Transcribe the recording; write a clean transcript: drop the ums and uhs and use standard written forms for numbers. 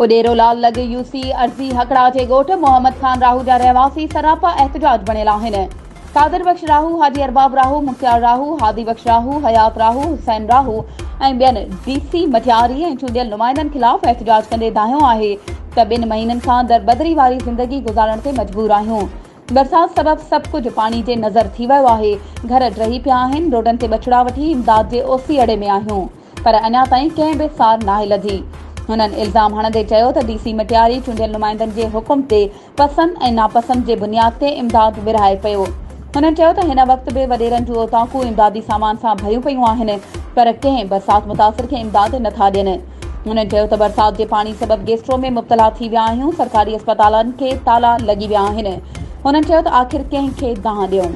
उडेरोलाल लॻे यूसी अर्ज़ी हकड़ा जे ॻोठ मोहम्मद खान राहू जा रहवासी सरापा एहतजाज बणियल आहिनि। कादिर बख्श राहू, हाजी अरबाब राहू, मुख्तियार राहू, हादी बख्श राहू, हयात राहू, हुसैन राहू ऐं ॿियनि डीसी मटियारी ऐं चूंडियल नुमाइंदनि ख़िलाफ़ एहतजाज कंदे दाहियो आहे त 2 महीननि खां दरबदरी वारी ज़िंदगी गुज़ारण ते मजबूर आहियूं। बरसात सबबि सभु कुझु पाणी जे नज़र थी वियो आहे। घर ड्रही पिया आहिनि। रोडनि ते बछड़ा वठी इमदाद जे ओसी अड़े में आहियूं, पर अञा ताईं कंहिं बि सार नाहे लधी। हुननि इल्ज़ाम हणंदे चयो त डीसी मटियारी चूंडियल नुमाइंदनि जे हुकुम ते पसंदि ऐं नापसंदि जे बुनियाद ते इमदाद विरहाए पियो। हुननि चयो त हिन वक़्त बि वॾेरनि जूं औताकूं इमदादी सामान सां भरियूं पियूं आहिनि, पर कंहिं बरसात मुतासिर खे इमदाद नथा ॾियनि। हुननि चयो त बरसात जे पाणी सबबि गेस्ट्रो में मुब्तला थी विया आहियूं। सरकारी अस्पतालनि खे ताला लॻी विया आहिनि। हुननि चयो त आख़िर कंहिंखे दांह ॾियूं।